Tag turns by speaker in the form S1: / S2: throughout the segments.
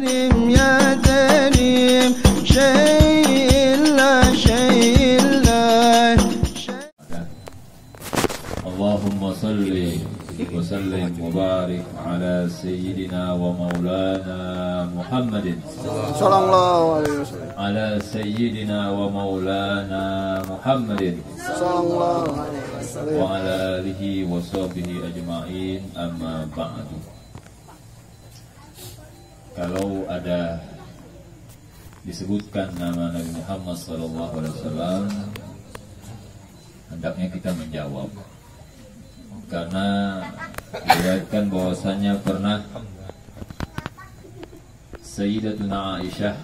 S1: كريم يا كريم شيء لا شيء لا
S2: اللهم صل وسلم وبارك على سيدنا ومولانا محمد
S1: صلى الله عليه وسلم
S2: على سيدنا ومولانا محمد
S1: صلى الله عليه وسلم
S2: وعلى آله وصحبه أجمعين أما بعد. Kalau ada disebutkan nama Nabi Muhammad SAW, hendaknya kita menjawab, karena diriwayatkan bahwasanya pernah Sayyidatuna Aisyah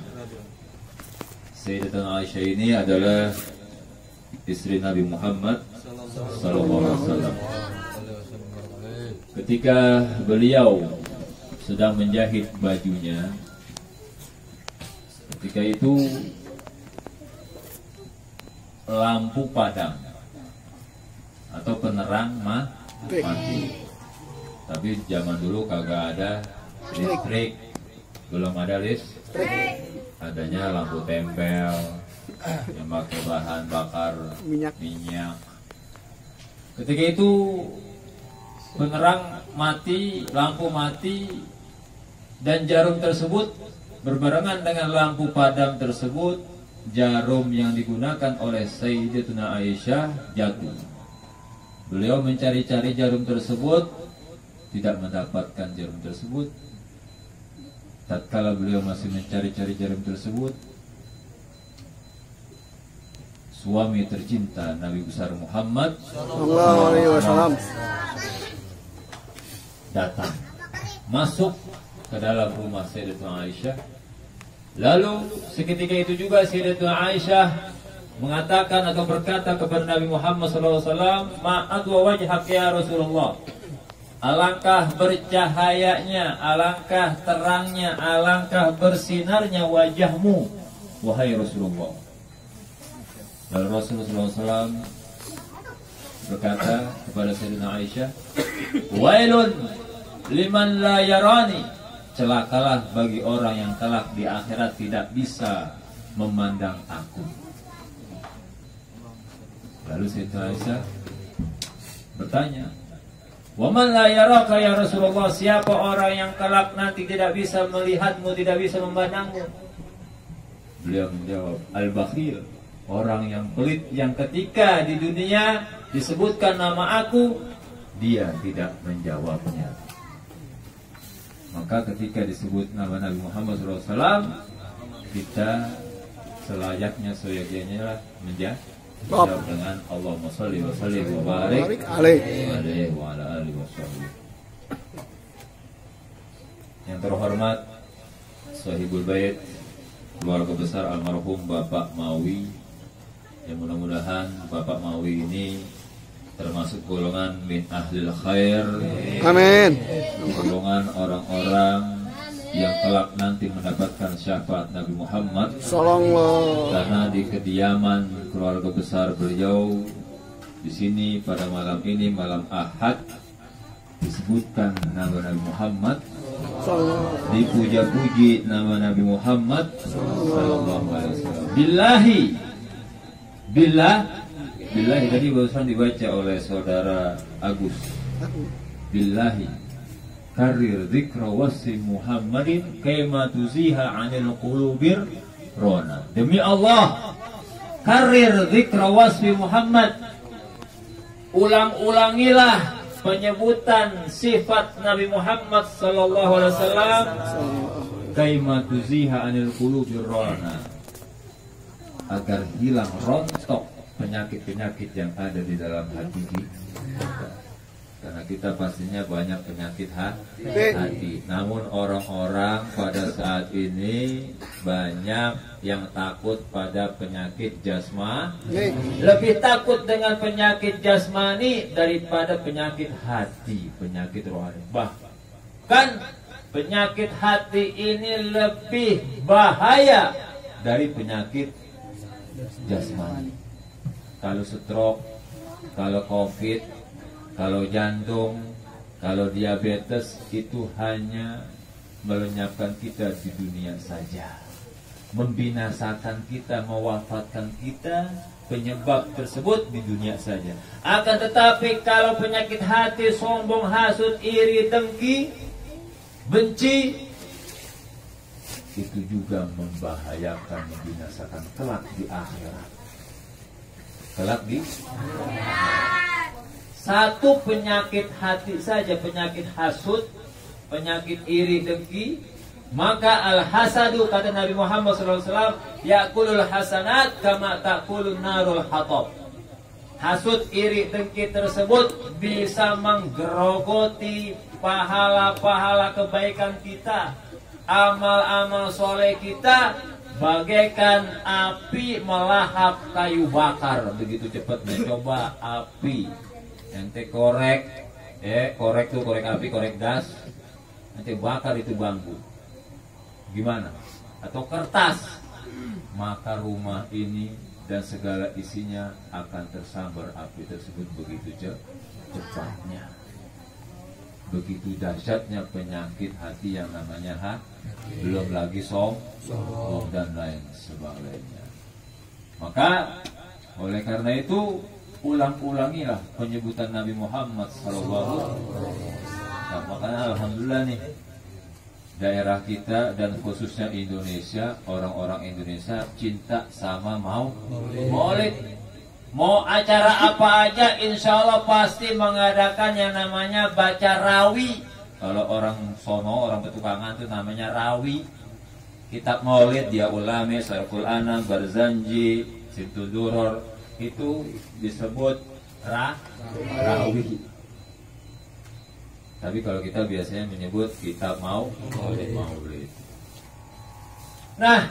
S2: ini adalah istri Nabi Muhammad SAW. Ketika beliau sedang menjahit bajunya, ketika itu lampu padam atau penerang mati. Tapi zaman dulu kagak ada listrik, belum ada listrik, adanya lampu tempel yang pakai bahan bakar minyak. Ketika itu penerang mati, lampu mati, dan jarum tersebut berbarengan dengan lampu padam tersebut, jarum yang digunakan oleh Sayyidatuna Aisyah jatuh. Beliau mencari-cari jarum tersebut, tidak mendapatkan jarum tersebut. Tatkala beliau masih mencari-cari jarum tersebut, suami tercinta Nabi besar Muhammad SAW datang, masuk ke dalam rumah Sayyidatuna Aisyah. Lalu seketika itu juga Sayyidatuna Aisyah mengatakan atau berkata kepada Nabi Muhammad SAW, "Ma'at wa wajhak ya Rasulullah." Alangkah bercahayanya, alangkah terangnya, alangkah bersinarnya wajahmu, wahai Rasulullah. Lalu Rasulullah SAW berkata kepada Sayyidatuna Aisyah, "Wailun liman la yarani." Celakalah bagi orang yang kelak di akhirat tidak bisa memandang aku. Lalu Sayyidatuna Aisyah bertanya, "Wa man la yaraka ya Rasulullah?" Siapa orang yang kelak nanti tidak bisa melihatmu, tidak bisa memandangmu? Beliau menjawab, "Al-bakhil." Orang yang pelit, yang ketika di dunia disebutkan nama aku, dia tidak menjawabnya. Maka ketika disebut nama Nabi Muhammad SAW, kita selayaknya seyogianya menjawab dengan Allahumma sholli wa sallim wa barik alaihi wa ala alihi wasallam. Yang terhormat Sahibul Bait, keluarga besar almarhum Bapak Mawi, yang mudah-mudahan Bapak Mawi ini termasuk golongan min ahlil khair.
S1: Amin.
S2: Golongan orang-orang yang kelak nanti mendapatkan syafaat Nabi Muhammad
S1: Sallallahu.
S2: Karena di kediaman keluarga besar beliau di sini pada malam ini, malam Ahad, disebutkan nama Nabi Muhammad, dipuja-puji nama Nabi Muhammad Sallallahu Alaihi Wasallam. Billahi tadi barusan dibaca oleh saudara Agus. Billahi karir dzikra wasi Muhammadin kama tuziha 'anil qulubir rona. Demi Allah, karir dzikra wasfi Muhammad, ulang-ulangilah penyebutan sifat Nabi Muhammad sallallahu alaihi wasallam kama tuziha 'anil qulubir rona, agar hilang rontok penyakit-penyakit yang ada di dalam hati kita. Karena kita pastinya banyak penyakit hati. Namun orang-orang pada saat ini banyak yang takut pada penyakit jasmani. Lebih takut dengan penyakit jasmani daripada penyakit hati, penyakit rohani. Bahkan penyakit hati ini lebih bahaya dari penyakit jasmani. Kalau stroke, kalau COVID, kalau jantung, kalau diabetes, itu hanya melenyapkan kita di dunia saja, membinasakan kita, mewafatkan kita, penyebab tersebut di dunia saja. Akan tetapi kalau penyakit hati, sombong, hasut, iri, dengki, benci, itu juga membahayakan, membinasakan kelak di akhirat. Kelak di satu penyakit hati saja, penyakit hasut, penyakit iri, dengki, maka al-hasadu, kata Nabi Muhammad SAW, yakulul hasanat kama takulun narul hatab. Hasud, iri, dengki tersebut bisa menggerogoti pahala-pahala kebaikan kita, amal-amal soleh kita, bagaikan api melahap kayu bakar. Begitu cepatnya. Coba api ente korek, korek tuh, korek api, korek gas, nanti bakar itu bambu, gimana? Atau kertas, maka rumah ini dan segala isinya akan tersambar api tersebut begitu cepatnya. Begitu dahsyatnya penyakit hati yang namanya belum lagi sombong dan lain sebagainya. Maka oleh karena itu ulang-ulangilah penyebutan Nabi Muhammad SAW. Nah, makanya alhamdulillah nih, daerah kita dan khususnya Indonesia, orang-orang Indonesia cinta sama maulid. Mau acara apa aja insya Allah pasti mengadakan yang namanya baca rawi. Kalau orang sono, orang petukangan itu namanya rawi. Kitab maulid, dia ulame, Sarful Anam, Barzanji, Simtuduror, itu disebut rawi. Tapi kalau kita biasanya menyebut kitab maulid. Nah,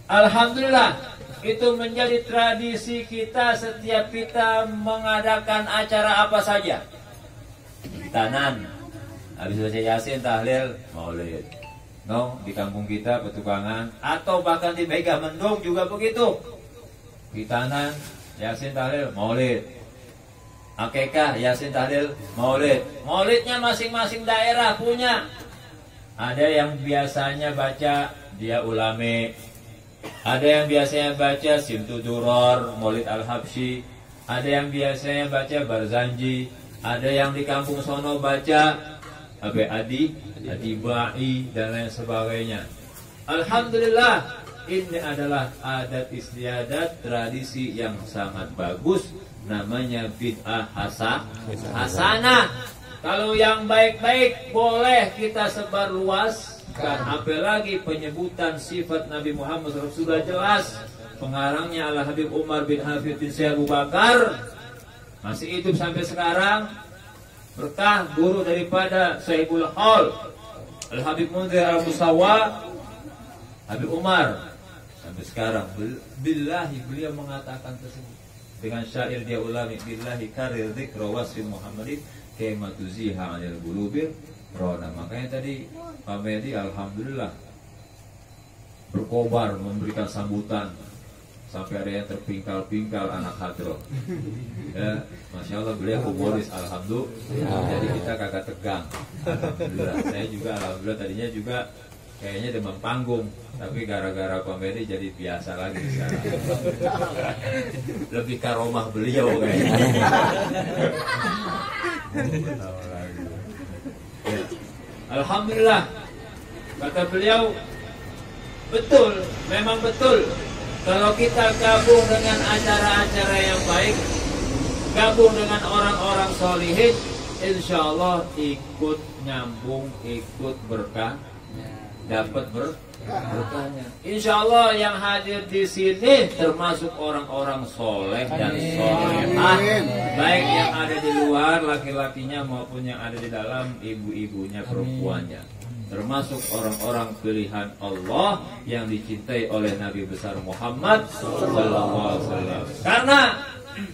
S2: alhamdulillah itu menjadi tradisi kita setiap kita mengadakan acara apa saja. Tanan, habis baca Yasin, tahlil, maulid. No, di kampung kita petukangan atau bahkan di Mega Mendung juga begitu. Hitanan, Yasin, tahlil, maulid. Akekah, Yasin, tahlil, maulid. Maulidnya masing-masing daerah punya. Ada yang biasanya baca dia ulame, ada yang biasanya baca Simtuduror, Maulid Al-Habsyi, ada yang biasanya baca Barzanji, ada yang di kampung sono baca Adi-Ba'i dan lain sebagainya. Alhamdulillah, ini adalah adat istiadat, tradisi yang sangat bagus, namanya bid'ah hasanah. Kalau yang baik-baik boleh kita sebar luas. Kan apalagi penyebutan sifat Nabi Muhammad SAW sudah jelas. Pengarangnya Al-Habib Umar bin Hafidh bin Syekh Abu Bakar masih hidup sampai sekarang. Berkah guru daripada Sahibul Hal Al-Habib Munzir Al-Musawa, Habib Umar sampai sekarang. Billahi, beliau mengatakan tersebut dengan syair dia ulami, billahi karir dzikra wasfi Muhammadin kema tuziha 'anil qulubir rona. Makanya tadi Pak Medi alhamdulillah berkobar memberikan sambutan sampai ada yang terpingkal-pingkal anak hadroh. Ya, Masya Allah beliau humoris alhamdulillah. Jadi kita kagak tegang. Alhamdulillah. Saya juga alhamdulillah tadinya juga kayaknya demam panggung, tapi gara-gara Pak Medi jadi biasa lagi sekarang. Lebih karomah beliau kayaknya. Alhamdulillah, kata beliau, betul, memang betul. Kalau kita gabung dengan acara-acara yang baik, gabung dengan orang-orang solihin, insya Allah ikut nyambung, ikut berkah, dapat berkahnya. Insya Allah yang hadir di sini termasuk orang-orang soleh dan solehah, baik yang ada di luar laki-lakinya maupun yang ada di dalam ibu-ibunya, perempuannya, termasuk orang-orang pilihan Allah yang dicintai oleh Nabi besar Muhammad SAW. Karena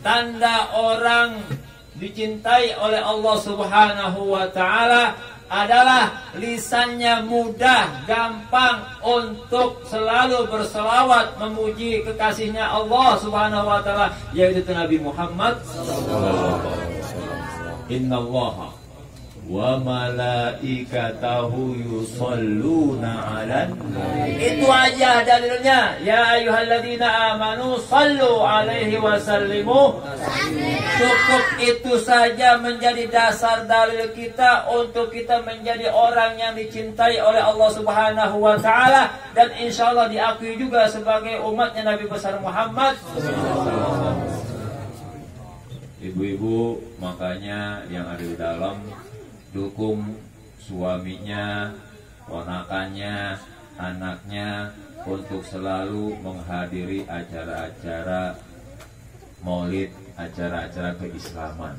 S2: tanda orang dicintai oleh Allah Subhanahu wa Ta'ala adalah lisannya mudah, gampang untuk selalu berselawat memuji kekasihnya Allah Subhanahu wa Ta'ala, yaitu Nabi Muhammad. Innallaha wa malaikatahu yusholluna 'alan nabi. Itu aja dalilnya. Ya ayyuhalladzina amanu shallu 'alaihi wa sallimu. Cukup itu saja menjadi dasar dalil kita untuk kita menjadi orang yang dicintai oleh Allah Subhanahu wa taala dan insyaallah diakui juga sebagai umatnya Nabi besar Muhammad. Ibu-ibu makanya yang ada di dalam dukung suaminya, ponakannya, anaknya untuk selalu menghadiri acara-acara maulid, acara-acara keislaman.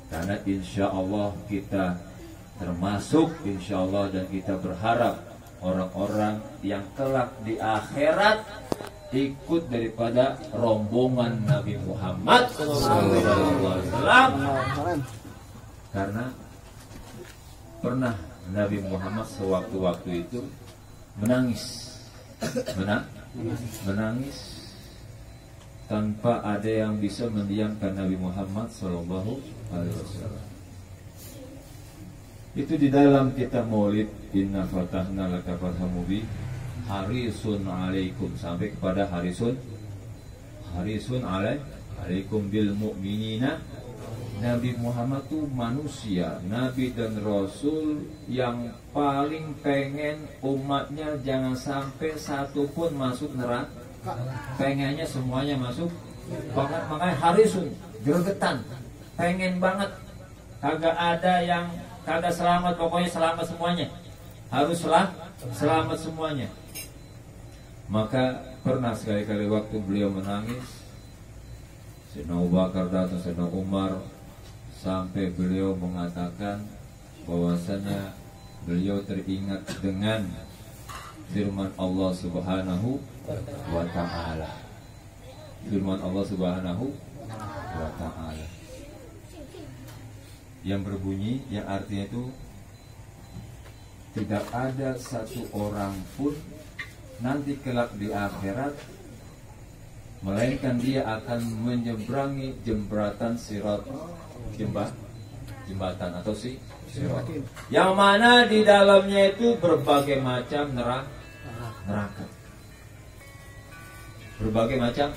S2: Karena insya Allah kita termasuk insya Allah dan kita berharap orang-orang yang kelak di akhirat ikut daripada rombongan Nabi Muhammad SAW. Karena pernah Nabi Muhammad sewaktu-waktu itu menangis tanpa ada yang bisa mendiamkan Nabi Muhammad SAW. Itu di dalam kitab Maulid, Inna fatahna laka fathan mubin, harisun alaikum, sampai kepada harisun alaikum bil mu'minina. Nabi Muhammad itu manusia, Nabi dan Rasul yang paling pengen umatnya jangan sampai satu pun masuk neraka. Pengennya semuanya masuk. Makanya harisun, gregetan, pengen banget. Kagak ada yang kagak selamat, pokoknya selamat semuanya. Harus selamat semuanya. Maka pernah sekali-kali waktu beliau menangis, Sayyidina Abu Bakar datang, Sayyidina Umar, sampai beliau mengatakan bahwasanya beliau teringat dengan firman Allah Subhanahu wa ta'ala. Firman Allah Subhanahu wa ta'ala yang berbunyi, yang artinya itu tidak ada satu orang pun nanti kelak di akhirat melainkan dia akan menyeberangi jembatan sirat, jembatan atau sirat, yang mana di dalamnya itu berbagai macam neraka. Berbagai macam.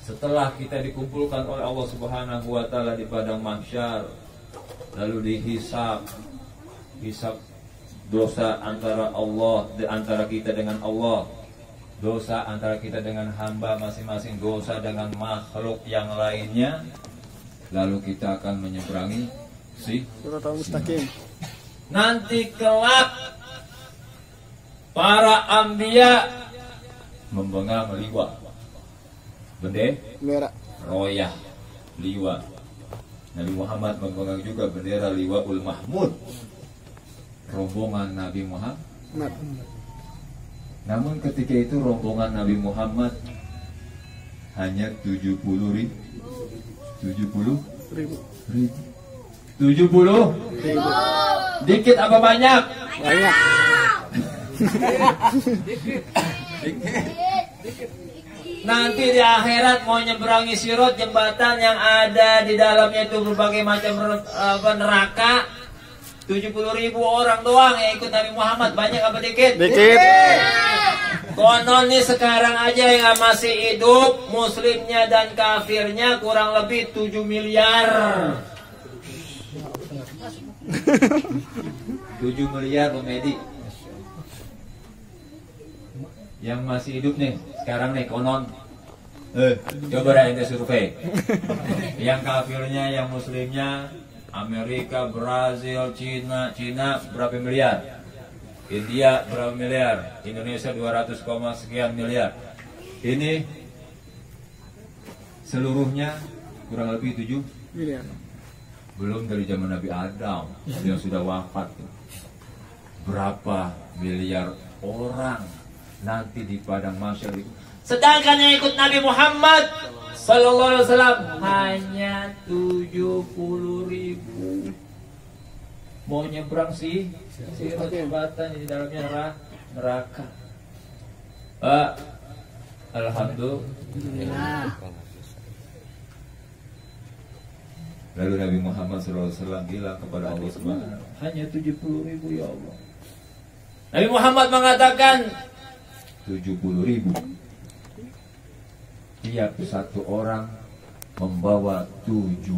S2: Setelah kita dikumpulkan oleh Allah Subhanahu wa taala di padang mahsyar, lalu dihisab dosa antara kita dengan Allah, dosa antara kita dengan hamba masing-masing, dosa dengan makhluk yang lainnya, lalu kita akan menyeberangi Siratal Mustaqim. Nanti kelak para anbiya memegang liwa, bendera royah, liwa. Nabi Muhammad memegang juga bendera Liwaul Mahmud, rombongan Nabi Muhammad. Namun ketika itu rombongan Nabi Muhammad hanya 70.000. 70.000. Dikit apa banyak? Banyak. Nanti di akhirat mau nyeberangi sirat, jembatan yang ada di dalamnya itu berbagai macam neraka. 70.000 orang doang yang ikut Nabi Muhammad. Banyak apa dikit? Dikit. Konon nih sekarang aja yang masih hidup, muslimnya dan kafirnya kurang lebih 7 miliar. 7 miliar Medi. Yang masih hidup nih sekarang nih konon. Coba dah ente survei. Yang kafirnya, yang muslimnya, Amerika, Brazil, Cina berapa miliar? India berapa miliar? Indonesia 200, sekian miliar. Ini seluruhnya kurang lebih 7 miliar. Belum dari zaman Nabi Adam yang sudah wafat. Berapa miliar orang nanti di padang mahsyar itu. Sedangkan yang ikut Nabi Muhammad Sallallahu Alaihi Wasallam hanya 70.000. Mau nyebrang sirat jembatan di dalamnya neraka. Alhamdulillah. Lalu Nabi Muhammad SAW bilang kepada Allah Subhanahu, hanya 70.000 ya Allah. Nabi Muhammad mengatakan 70.000. Tiap satu orang membawa 70.000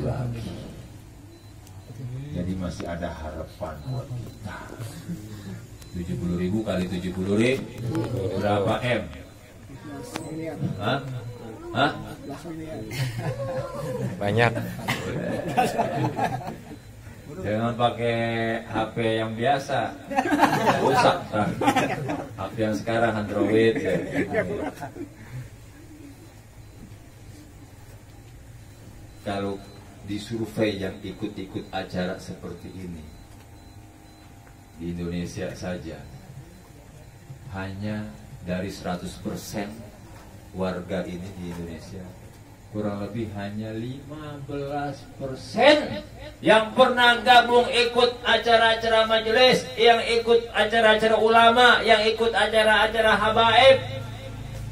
S2: lagi. Jadi masih ada harapan buat kita. 70.000 kali 70.000 berapa M? Hah? Hah?
S3: Banyak.
S2: Jangan pakai HP yang biasa, rusak kan? HP yang sekarang Android ya. Kalau disurvei yang ikut-ikut acara seperti ini di Indonesia saja, hanya dari 100% warga ini di Indonesia, kurang lebih hanya 15% yang pernah gabung ikut acara-acara majelis, yang ikut acara-acara ulama, yang ikut acara-acara habaib.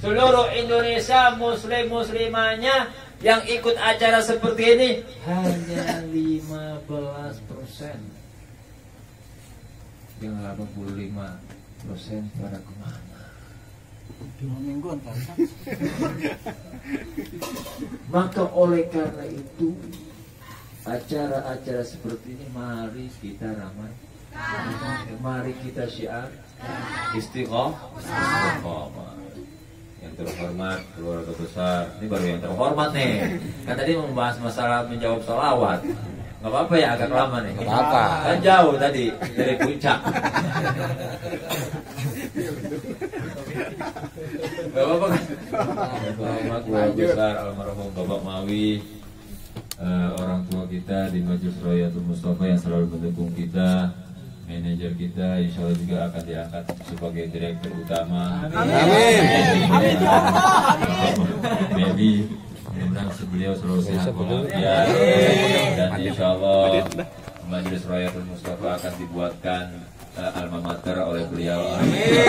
S2: Seluruh Indonesia muslim-muslimahnya yang ikut acara seperti ini hanya 15%. Yang 85% pada kemana?
S4: 2 mingguan Pak.
S2: Maka oleh karena itu, acara-acara seperti ini mari kita ramai, mari kita syiar istiqomah. Yang terhormat keluarga besar, ini baru yang terhormat nih. Kan tadi membahas masalah menjawab sholawat. Nggak apa-apa ya, agak lama nih.
S3: Nggak apa-apa.
S2: Kan jauh tadi dari puncak. Gak apa-apa kan? Selamat keluarga besar almarhum Bapak Mawi, orang tua kita di Majelis Royatul Mustafa yang selalu mendukung kita, manajer kita insya Allah juga akan diangkat sebagai direktur utama.
S1: Amin.
S2: Baby, mudah-mudahan beliau selalu sehat walafiat, dan insya Allah Majelis Royatul Mustafa akan dibuatkan alma mater oleh beliau. Amin.